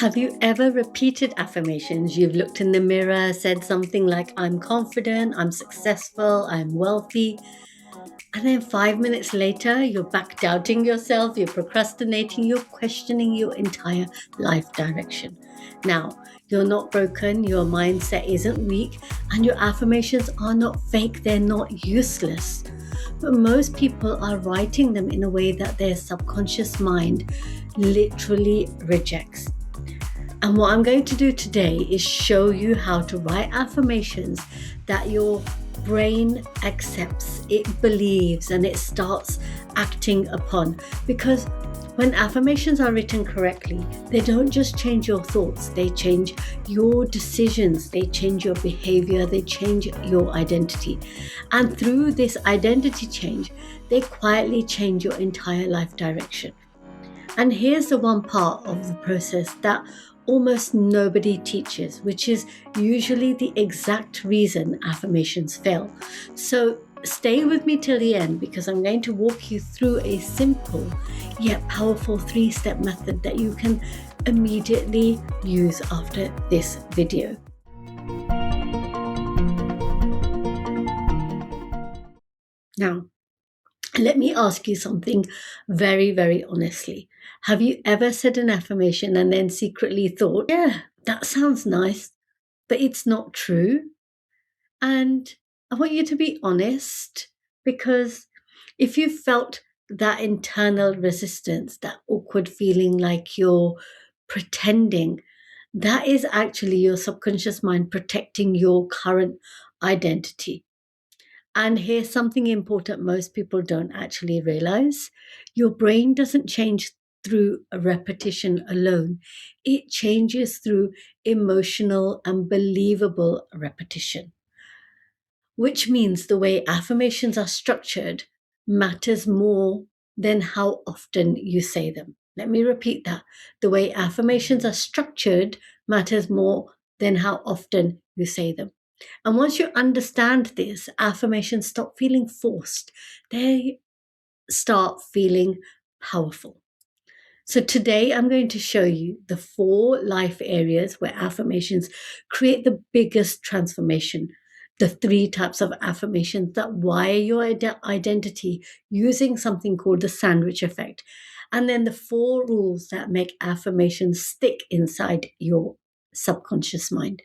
Have you ever repeated affirmations? You've looked in the mirror, said something like, I'm confident, I'm successful, I'm wealthy. And then 5 minutes later, you're back doubting yourself, you're procrastinating, you're questioning your entire life direction. Now, you're not broken, your mindset isn't weak, and your affirmations are not fake, they're not useless. But most people are writing them in a way that their subconscious mind literally rejects. And what I'm going to do today is show you how to write affirmations that your brain accepts, it believes, and it starts acting upon. Because when affirmations are written correctly, they don't just change your thoughts, they change your decisions, they change your behavior, they change your identity. And through this identity change, they quietly change your entire life direction. And here's the one part of the process that almost nobody teaches, which is usually the exact reason affirmations fail. So stay with me till the end because I'm going to walk you through a simple yet powerful 3-step method that you can immediately use after this video. Now, let me ask you something very, very honestly. Have you ever said an affirmation and then secretly thought, yeah, that sounds nice, but it's not true? And I want you to be honest because if you felt that internal resistance, that awkward feeling like you're pretending, that is actually your subconscious mind protecting your current identity. And here's something important most people don't actually realize. Your brain doesn't change through a repetition alone. It changes through emotional and believable repetition, which means the way affirmations are structured matters more than how often you say them. Let me repeat that. The way affirmations are structured matters more than how often you say them. And once you understand this, affirmations stop feeling forced. They start feeling powerful. So today I'm going to show you the 4 life areas where affirmations create the biggest transformation. The 3 types of affirmations that wire your identity using something called the sandwich effect. And then the 4 rules that make affirmations stick inside your subconscious mind.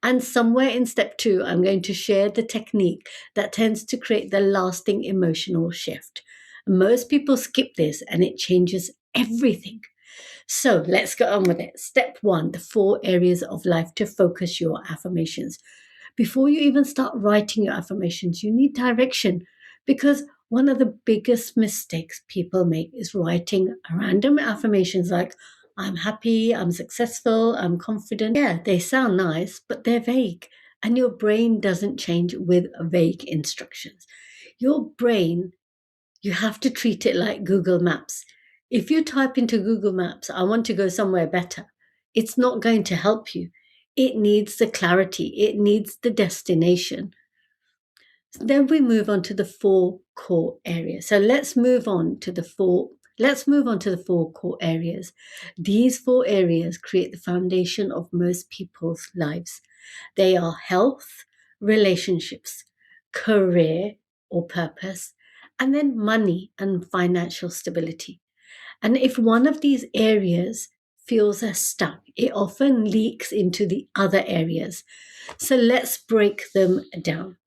And somewhere in step 2, I'm going to share the technique that tends to create the lasting emotional shift. Most people skip this and it changes everything. So let's go on with it. Step 1, the 4 areas of life to focus your affirmations. Before you even start writing your affirmations, you need direction because one of the biggest mistakes people make is writing random affirmations like, I'm happy, I'm successful, I'm confident. Yeah, they sound nice, but they're vague. And your brain doesn't change with vague instructions. Your brain, you have to treat it like Google Maps. If you type into Google Maps, I want to go somewhere better, it's not going to help you. It needs the clarity, it needs the destination. Then we move on to the 4 core areas. So let's move on to the 4 core areas. These 4 areas create the foundation of most people's lives. They are health, relationships, career or purpose, and then money and financial stability. And if one of these areas feels stuck, it often leaks into the other areas. So let's break them down.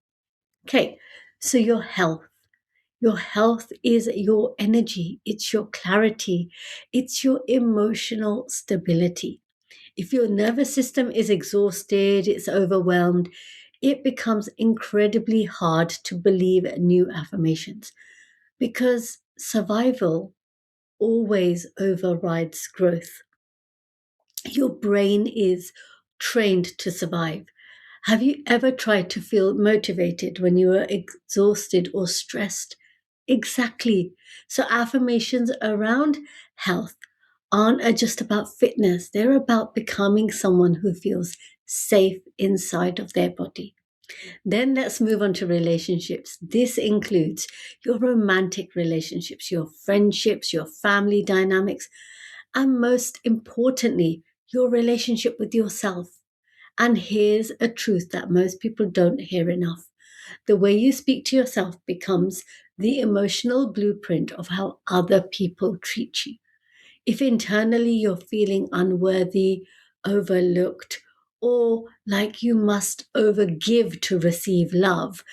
Okay, so your health. Your health is your energy, it's your clarity, it's your emotional stability. If your nervous system is exhausted, it's overwhelmed, it becomes incredibly hard to believe new affirmations because survival always overrides growth. Your brain is trained to survive. Have you ever tried to feel motivated when you are exhausted or stressed? Exactly. So, affirmations around health aren't just about fitness, they're about becoming someone who feels safe inside of their body. Then let's move on to relationships. This includes your romantic relationships, your friendships, your family dynamics, and most importantly, your relationship with yourself. And here's a truth that most people don't hear enough. The way you speak to yourself becomes the emotional blueprint of how other people treat you. If internally you're feeling unworthy, overlooked, or like you must overgive to receive love,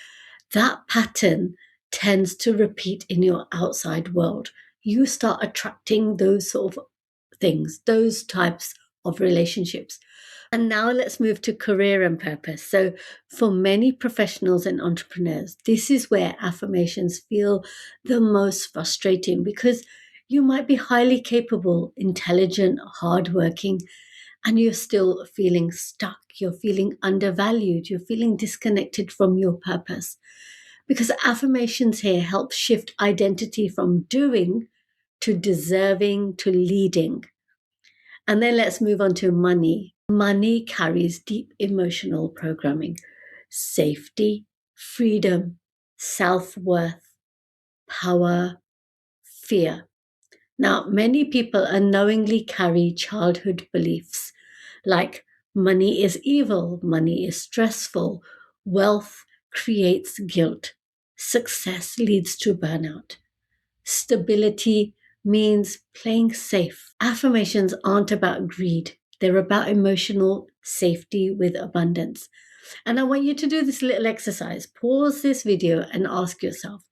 that pattern tends to repeat in your outside world. You start attracting those sort of things, those types of relationships. And now let's move to career and purpose. So, for many professionals and entrepreneurs, this is where affirmations feel the most frustrating because you might be highly capable, intelligent, hardworking, and you're still feeling stuck. You're feeling undervalued. You're feeling disconnected from your purpose. Because affirmations here help shift identity from doing to deserving to leading. And then let's move on to money. Money carries deep emotional programming, safety, freedom, self worth, power, fear. Now, many people unknowingly carry childhood beliefs like money is evil, money is stressful, wealth creates guilt, success leads to burnout. Stability means playing safe. Affirmations aren't about greed, they're about emotional safety with abundance. And I want you to do this little exercise. Pause this video and ask yourself,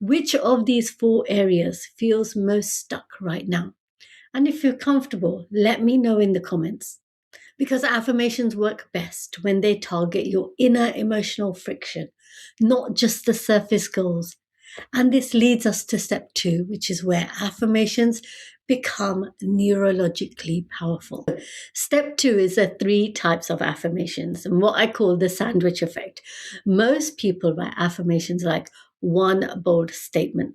which of these four areas feels most stuck right now? And if you're comfortable, let me know in the comments. Because affirmations work best when they target your inner emotional friction, not just the surface goals. And this leads us to step 2, which is where affirmations become neurologically powerful. Step 2 is the 3 types of affirmations and what I call the sandwich effect. Most people write affirmations like one bold statement,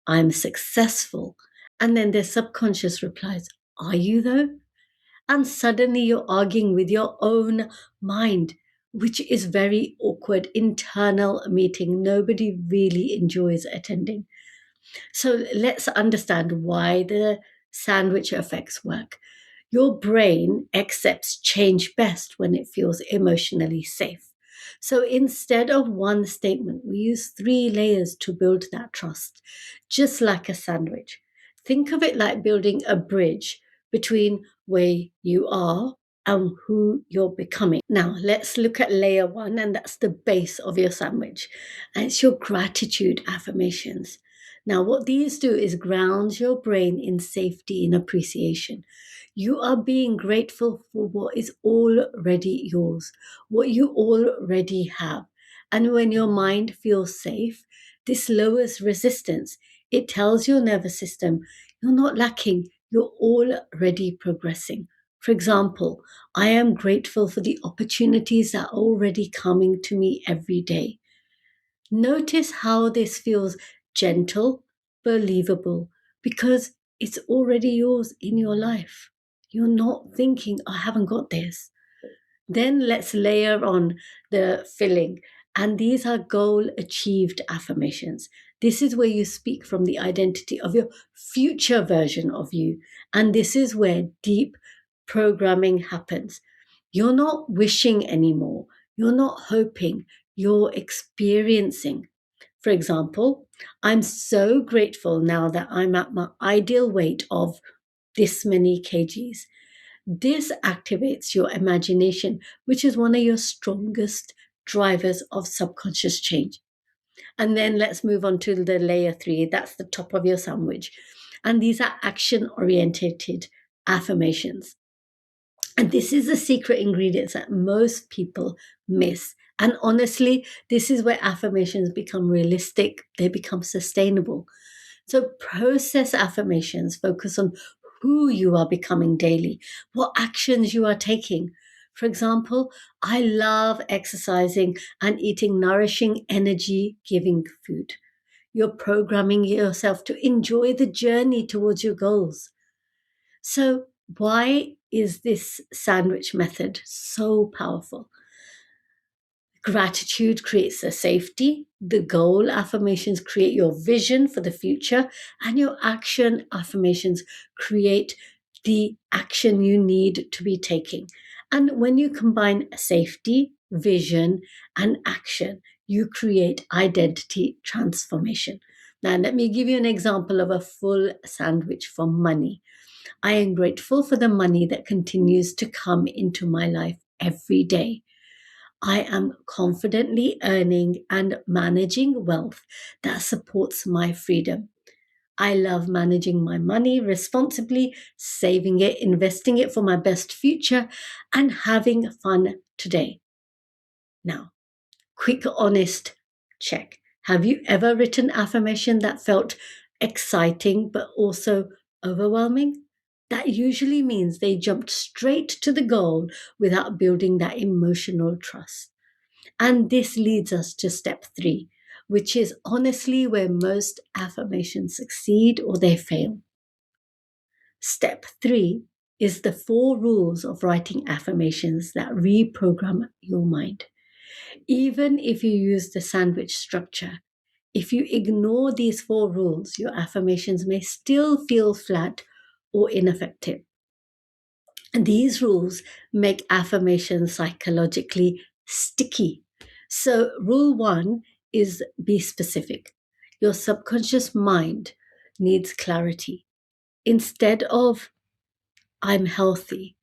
I'm successful. And then their subconscious replies, are you though? And suddenly you're arguing with your own mind, which is very awkward internal meeting nobody really enjoys attending. So let's understand why the sandwich effects work. Your brain accepts change best when it feels emotionally safe. So instead of one statement, we use 3 layers to build that trust, just like a sandwich. Think of it like building a bridge between where you are and who you're becoming. Now, let's look at layer 1, and that's the base of your sandwich. And it's your gratitude affirmations. Now, what these do is ground your brain in safety and appreciation. You are being grateful for what is already yours, what you already have. And when your mind feels safe, this lowers resistance. It tells your nervous system, you're not lacking, you're already progressing. For example, I am grateful for the opportunities that are already coming to me every day. Notice how this feels gentle, believable, because it's already yours in your life. You're not thinking, I haven't got this. Then let's layer on the filling. And these are goal achieved affirmations. This is where you speak from the identity of your future version of you. And this is where deep programming happens. You're not wishing anymore. You're not hoping. You're experiencing. For example, I'm so grateful now that I'm at my ideal weight of this many kgs. This activates your imagination, which is one of your strongest drivers of subconscious change. And then let's move on to the layer 3. That's the top of your sandwich. And these are action oriented affirmations. And this is the secret ingredients that most people miss. And honestly, this is where affirmations become realistic, they become sustainable. So, process affirmations focus on who you are becoming daily, what actions you are taking. For example, I love exercising and eating nourishing, energy giving food. You're programming yourself to enjoy the journey towards your goals. So, why is this sandwich method so powerful? Gratitude creates a safety. The goal affirmations create your vision for the future, and your action affirmations create the action you need to be taking. And when you combine safety, vision, and action, you create identity transformation. Now, let me give you an example of a full sandwich for money. I am grateful for the money that continues to come into my life every day. I am confidently earning and managing wealth that supports my freedom. I love managing my money responsibly, saving it, investing it for my best future, and having fun today. Now, quick, honest check. Have you ever written affirmation that felt exciting but also overwhelming? That usually means they jumped straight to the goal without building that emotional trust. And this leads us to step 3, which is honestly where most affirmations succeed or they fail. Step 3 is the 4 rules of writing affirmations that reprogram your mind. Even if you use the sandwich structure, if you ignore these 4 rules, your affirmations may still feel flat or ineffective. And these rules make affirmations psychologically sticky. So, rule 1 is be specific. Your subconscious mind needs clarity. Instead of I'm healthy,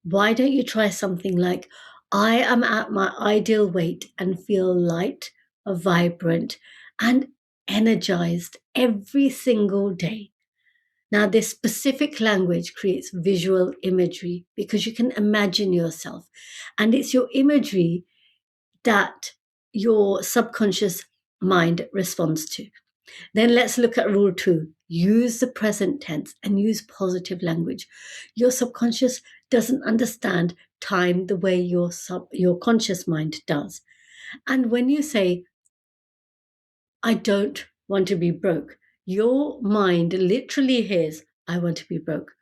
why don't you try something like I am at my ideal weight and feel light, vibrant, and energized every single day? Now, this specific language creates visual imagery because you can imagine yourself, and it's your imagery that your subconscious mind responds to. Then let's look at rule 2. Use the present tense and use positive language. Your subconscious doesn't understand time the way your conscious mind does. And when you say, I don't want to be broke, your mind literally hears, I want to be broke.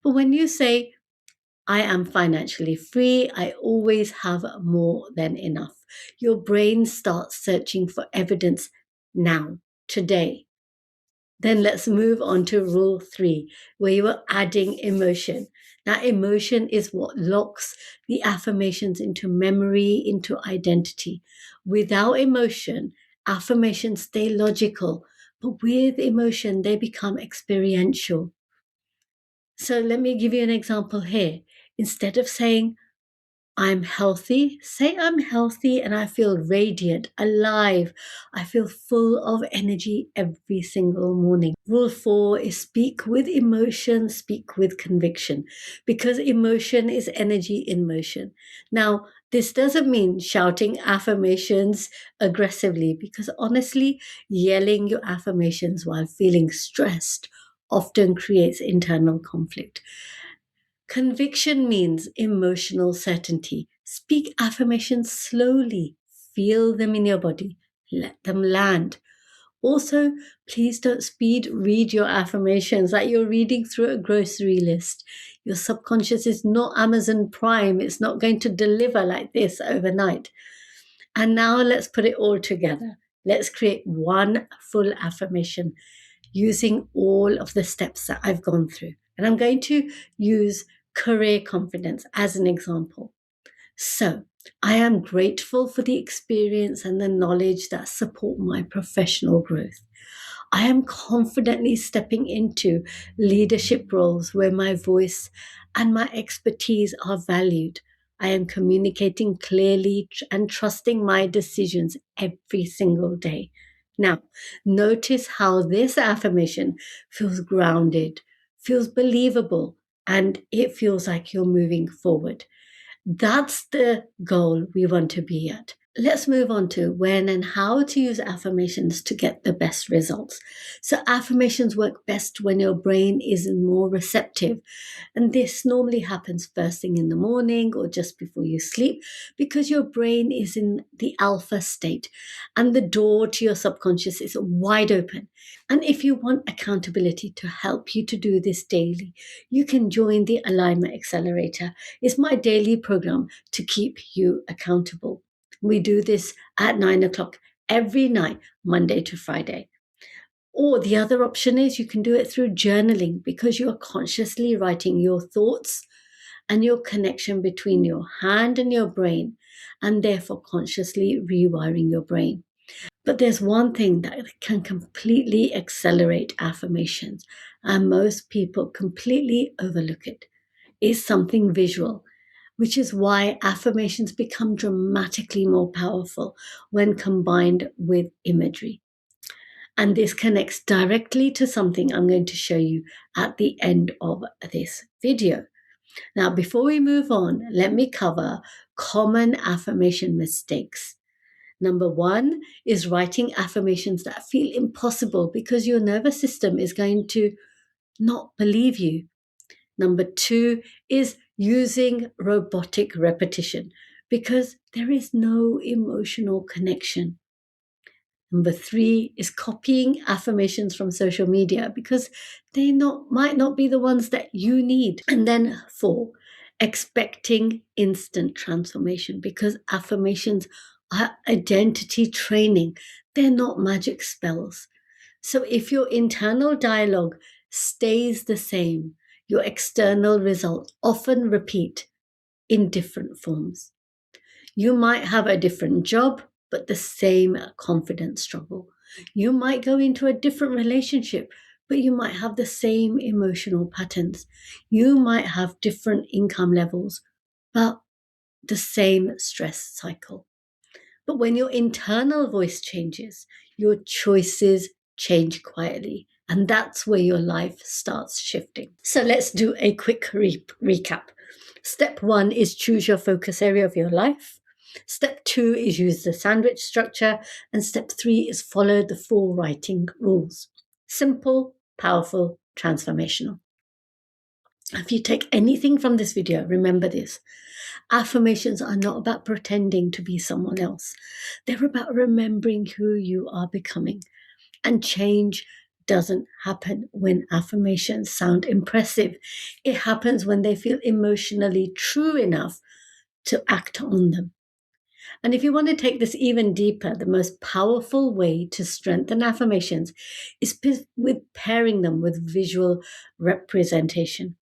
But when you say, I am financially free, I always have more than enough, your brain starts searching for evidence now, today. Then let's move on to rule 3, where you are adding emotion. Now, emotion is what locks the affirmations into memory, into identity. Without emotion, affirmations stay logical, but with emotion, they become experiential. So let me give you an example here. Instead of saying, I'm healthy, say I'm healthy and I feel radiant, alive. I feel full of energy every single morning. Rule 4 is speak with emotion, speak with conviction, because emotion is energy in motion. Now, this doesn't mean shouting affirmations aggressively, because honestly, yelling your affirmations while feeling stressed often creates internal conflict. Conviction means emotional certainty. Speak affirmations slowly. Feel them in your body. Let them land. Also, please don't speed read your affirmations like you're reading through a grocery list. Your subconscious is not Amazon Prime. It's not going to deliver like this overnight. And now let's put it all together. Let's create one full affirmation using all of the steps that I've gone through. And I'm going to use career confidence as an example. So, I am grateful for the experience and the knowledge that support my professional growth. I am confidently stepping into leadership roles where my voice and my expertise are valued. I am communicating clearly and trusting my decisions every single day. Now, notice how this affirmation feels grounded, feels believable, and it feels like you're moving forward. That's the goal we want to be at. Let's move on to when and how to use affirmations to get the best results. So, affirmations work best when your brain is more receptive. And this normally happens first thing in the morning or just before you sleep because your brain is in the alpha state and the door to your subconscious is wide open. And if you want accountability to help you to do this daily, you can join the Alignment Accelerator. It's my daily program to keep you accountable. We do this at 9 o'clock every night, Monday to Friday. Or the other option is you can do it through journaling, because you are consciously writing your thoughts and your connection between your hand and your brain, and therefore consciously rewiring your brain. But there's one thing that can completely accelerate affirmations, and most people completely overlook it, is something visual, which is why affirmations become dramatically more powerful when combined with imagery. And this connects directly to something I'm going to show you at the end of this video. Now, before we move on, let me cover common affirmation mistakes. Number one is writing affirmations that feel impossible because your nervous system is going to not believe you. Number two is using robotic repetition because there is no emotional connection. Number three is copying affirmations from social media because might not be the ones that you need. And then four, expecting instant transformation because affirmations are identity training. They're not magic spells. So if your internal dialogue stays the same, your external results often repeat in different forms. You might have a different job, but the same confidence struggle. You might go into a different relationship, but you might have the same emotional patterns. You might have different income levels, but the same stress cycle. But when your internal voice changes, your choices change quietly. And that's where your life starts shifting. So let's do a quick recap. Step one is choose your focus area of your life. Step two is use the sandwich structure. And step three is follow the 4 writing rules. Simple, powerful, transformational. If you take anything from this video, remember this. Affirmations are not about pretending to be someone else. They're about remembering who you are becoming. And change doesn't happen when affirmations sound impressive. It happens when they feel emotionally true enough to act on them. And if you want to take this even deeper, the most powerful way to strengthen affirmations is with pairing them with visual representation.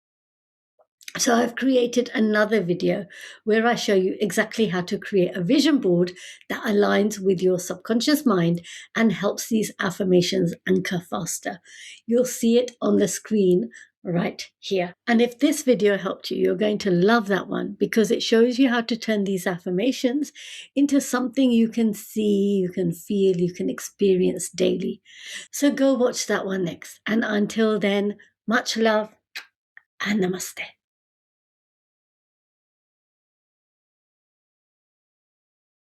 So I've created another video where I show you exactly how to create a vision board that aligns with your subconscious mind and helps these affirmations anchor faster. You'll see it on the screen right here. And if this video helped you, you're going to love that one because it shows you how to turn these affirmations into something you can see, you can feel, you can experience daily. So go watch that one next. And until then, much love and namaste.